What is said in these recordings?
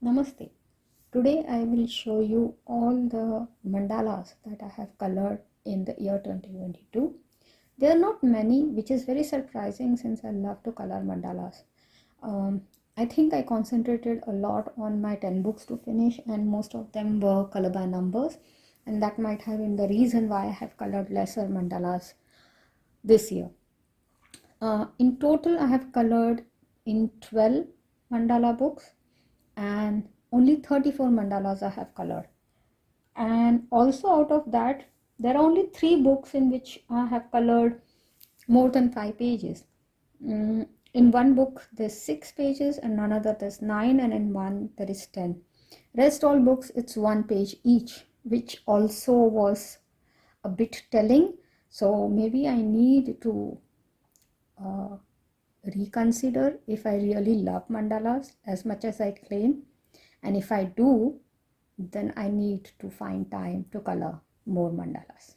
Namaste. Today I will show you all the mandalas that I have colored in the year 2022. There are not many, which is very surprising since I love to color mandalas. I think I concentrated a lot on my 10 books to finish, and most of them were color by numbers, and that might have been the reason why I have colored lesser mandalas this year. In total, I have colored in 12 mandala books, and only 34 mandalas I have colored. And also out of that, there are only 3 books in which I have colored more than 5 pages. In one book there's 6 pages, and another there's 9, and in one there is 10. Rest all books it's 1 page each, which also was a bit telling. So maybe I need to reconsider if I really love mandalas as much as I claim, and if I do, then I need to find time to color more mandalas.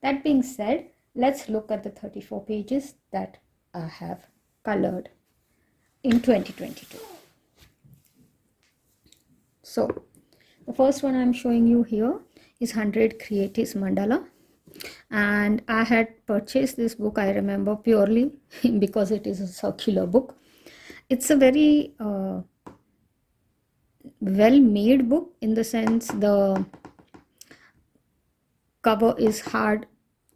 That being said, let's look at the 34 pages that I have colored in 2022. So the first one I'm showing you here is 100 Creatives Mandala, and I had purchased this book, I remember, purely because it is a circular book. It's a very well made book, in the sense the cover is hard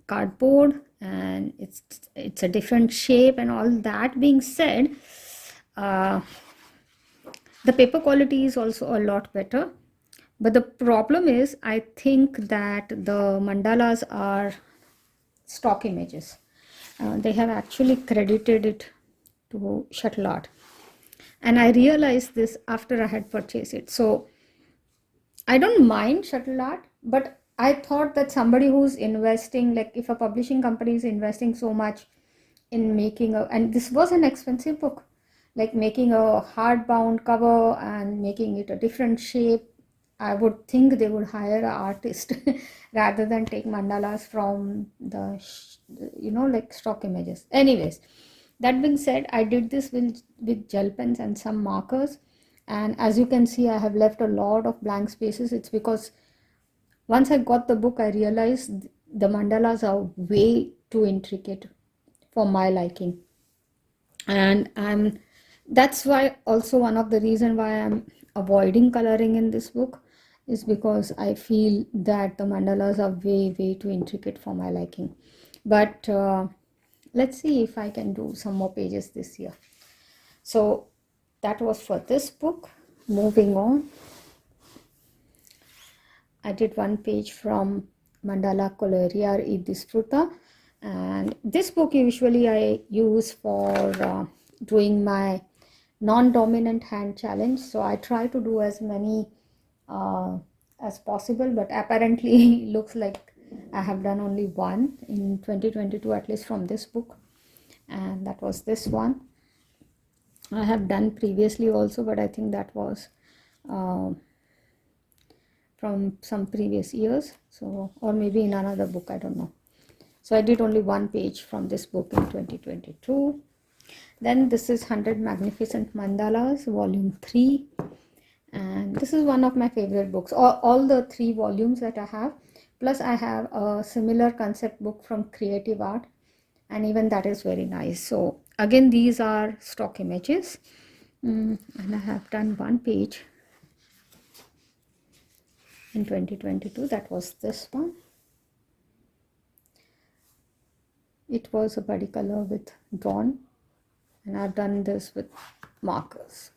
cardboard and it's a different shape, and all that being said, the paper quality is also a lot better. But the problem is, I think that the mandalas are stock images. They have actually credited it to Shuttle Art, and I realized this after I had purchased it. So I don't mind Shuttle Art, but I thought that somebody who's investing, like if a publishing company is investing so much in making and this was an expensive book, like making a hardbound cover and making it a different shape, I would think they would hire an artist rather than take mandalas from the, like stock images. Anyways, that being said, I did this with gel pens and some markers. And as you can see, I have left a lot of blank spaces. It's because once I got the book, I realized the mandalas are way too intricate for my liking. And that's why also one of the reason why I'm avoiding coloring in this book is because I feel that the mandalas are way too intricate for my liking. But let's see if I can do some more pages this year. So that was for this book. Moving on, I did 1 page from Mandala Colorear y Disfruta, and this book usually I use for doing my non-dominant hand challenge. So I try to do as many as possible, but apparently looks like I have done only one in 2022, at least from this book, and that was this one. I have done previously also, but I think that was from some previous years, so, or maybe in another book, I don't know. So I did only 1 page from this book in 2022. Then this is 100 Magnificent Mandalas, volume 3, and this is one of my favorite books, all the 3 volumes that I have, plus I have a similar concept book from Creative Art, and even that is very nice. So again, these are stock images, and I have done 1 page in 2022. That was this one. It was a body color with drawn, and I've done this with markers.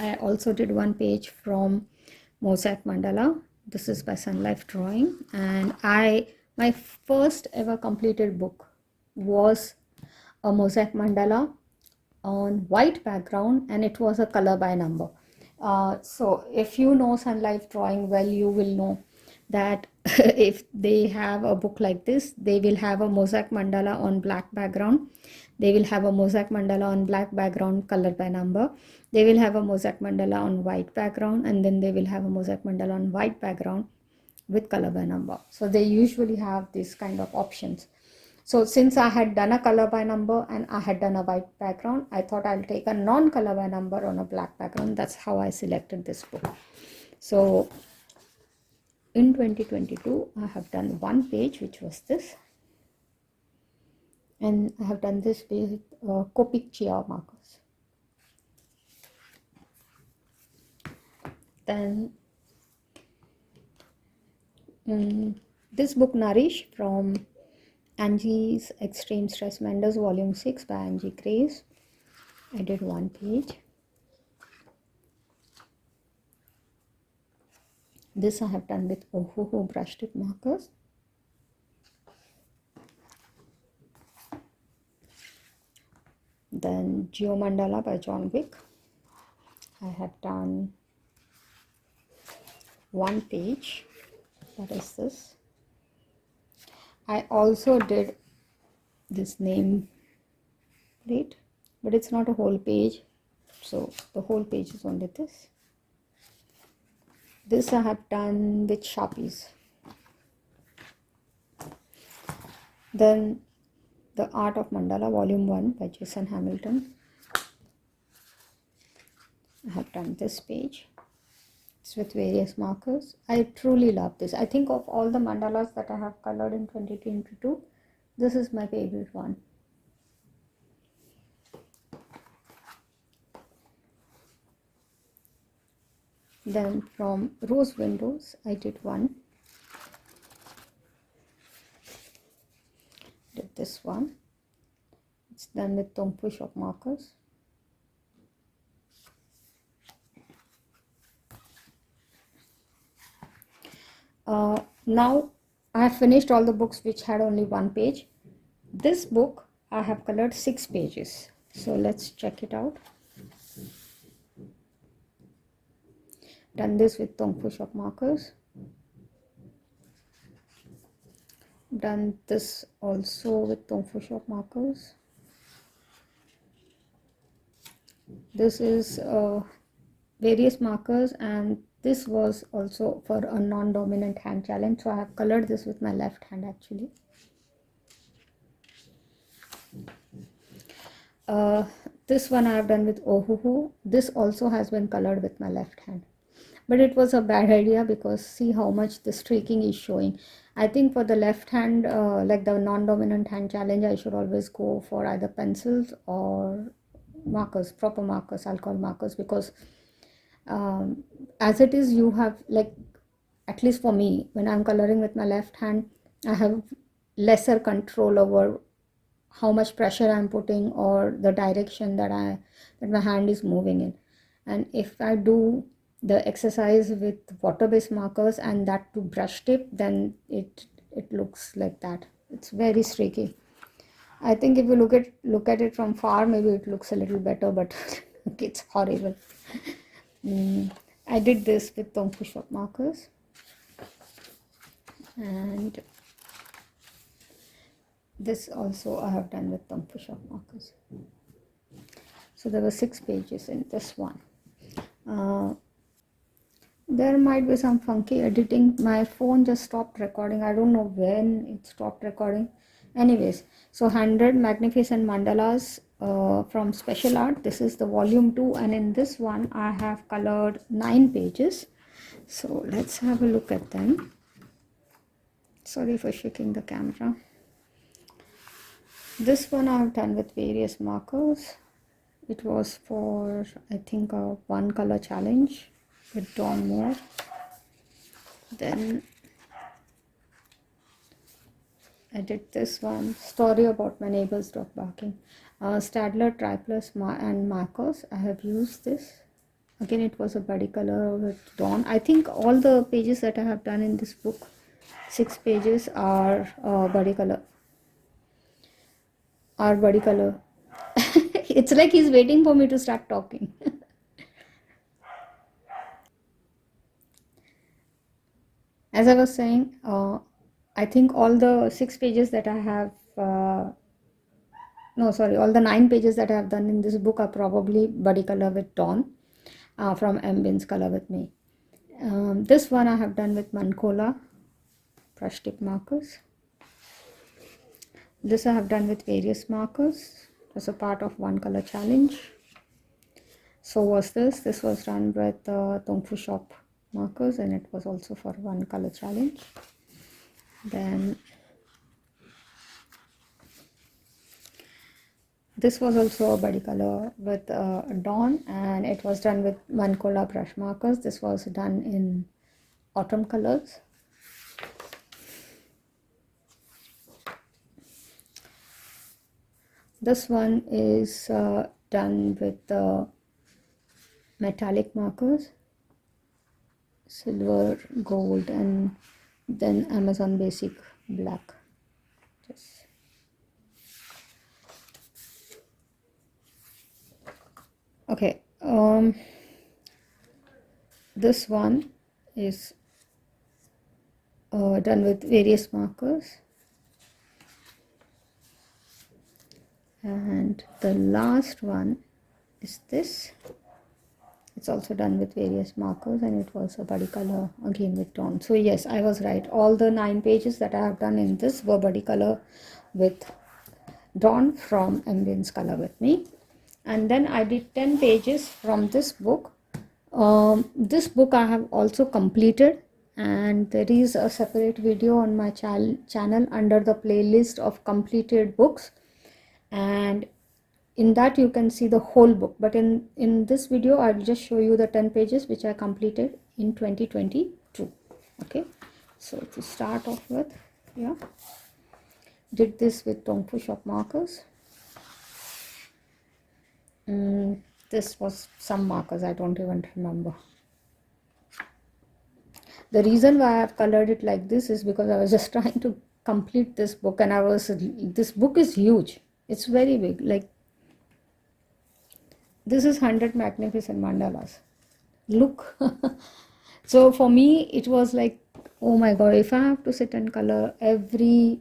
I also did 1 page from Mosaic Mandala. This is by Sun Life Drawing, and my first ever completed book was a Mosaic Mandala on white background, and it was a color by number. So if you know Sun Life Drawing well, you will know that if they have a book like this, they will have a mosaic mandala on black background, they will have a mosaic mandala on black background color by number, they will have a mosaic mandala on white background, and then they will have a mosaic mandala on white background with color by number. So they usually have this kind of options. So since I had done a color by number and I had done a white background, I thought I'll take a non-color by number on a black background. That's how I selected this book. So in 2022, I have done one page, which was this. And I have done this with Copic Chia markers. Then this book Nourish from Angie's Extreme Stress Menders Volume 6 by Angie Grace. I did one page. This I have done with Ohuhu brush tip markers. Then Geo Mandala by John Wick. I have done one page. That is this. I also did this name plate, but it's not a whole page. So the whole page is only this. This I have done with Sharpies. Then The Art of Mandala Volume 1 by Jason Hamilton. I have done this page. It's with various markers. I truly love this. I think of all the mandalas that I have colored in 2022, this is my favorite one. Then from Rose Windows, I did one. Did this one. It's done with Tongpu shop markers. Now I have finished all the books which had only one page. This book I have colored 6 pages. So let's check it out. Done this with Tongpu shop markers. Done this also with Tongfu shop markers. This is various markers, and this was also for a non-dominant hand challenge. So I have colored this with my left hand actually. This one I have done with Ohuhu. This also has been colored with my left hand. But it was a bad idea because see how much the streaking is showing. I think for the left hand, like the non-dominant hand challenge, I should always go for either pencils or markers, proper markers, alcohol markers, because as it is, you have, like, at least for me, when I'm coloring with my left hand, I have lesser control over how much pressure I'm putting or the direction that my hand is moving in. And if I do the exercise with water-based markers and that to brush tip, then it looks like that. It's very streaky. I think if you look at it from far, maybe it looks a little better, but it's horrible. I did this with Tongfu shop markers, and this also I have done with Tongfu shop markers. So there were 6 pages in this one. There might be some funky editing. My phone just stopped recording. I don't know when it stopped recording. Anyways, so 100 Magnificent Mandalas from Special Art. This is the volume 2, and in this one I have colored 9 pages. So let's have a look at them. Sorry for shaking the camera. This one I have done with various markers. It was for, I think, a 1 color challenge with Dawn Moore. Then I did this one, Story About My Neighbor's Dog Barking. Stadler Triplus and markers. I have used this. Again, it was a buddy color with Dawn. I think all the pages that I have done in this book, 6 pages, are buddy color. It's like he's waiting for me to start talking. As I was saying, I think all the 6 pages that I have, all the 9 pages that I have done in this book are probably buddy color with Dawn from Mbin's Color With Me. This one I have done with Mankola brush tip markers. This I have done with various markers as a part of one color challenge. So was this. This was done with Tongfu Shop markers, and it was also for one color challenge. Then this was also a buddy color with Dawn, and it was done with Mancola brush markers. This was done in autumn colors. This one is done with metallic markers, silver, gold, and then Amazon Basic black. Just okay. This one is done with various markers, and the last one is this. It's also done with various markers, and it was a buddy color again with Dawn. So yes, I was right. All the 9 pages that I have done in this were buddy color with Dawn from Ambience Color with me. And then I did 10 pages from this book. This book I have also completed, and there is a separate video on my channel under the playlist of completed books, and in that you can see the whole book. But in this video I'll just show you the 10 pages which I completed in 2022. Okay, so to start off with, yeah, did this with Tongfu Shop markers. This was some markers, I don't even remember. The reason why I have colored it like this is because I was just trying to complete this book, and this book is huge. It's very big. Like, this is 100 magnificent mandalas. Look. So for me, it was like, oh my god, if I have to sit and color every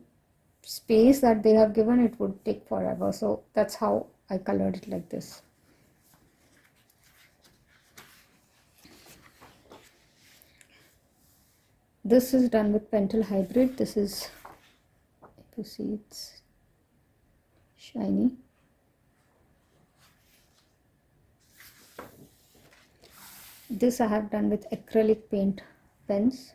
space that they have given, it would take forever. So that's how I colored it like this. This is done with Pentel Hybrid. This is, if you see, it's shiny. This I have done with acrylic paint pens.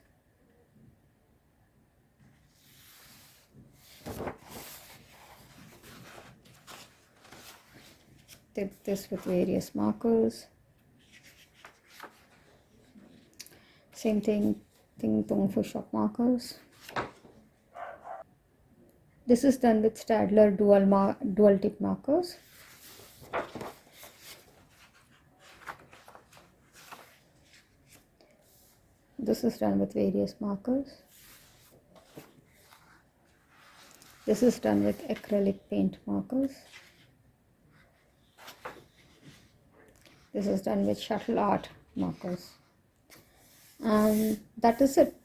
Did this with various markers. Same thing, Tongfu Shop markers. This is done with Stadler dual tip markers. This is done with various markers. This is done with acrylic paint markers. This is done with shuttle art markers. And that is it.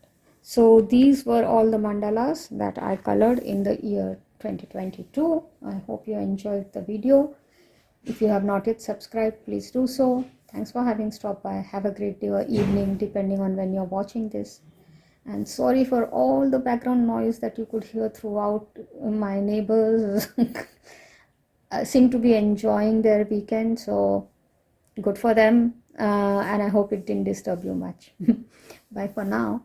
So these were all the mandalas that I colored in the year 2022. I hope you enjoyed the video. If you have not yet subscribed, please do so. Thanks for having stopped by. Have a great day or evening, depending on when you're watching this. And sorry for all the background noise that you could hear throughout. My neighbors seem to be enjoying their weekend, so good for them. And I hope it didn't disturb you much. Bye for now.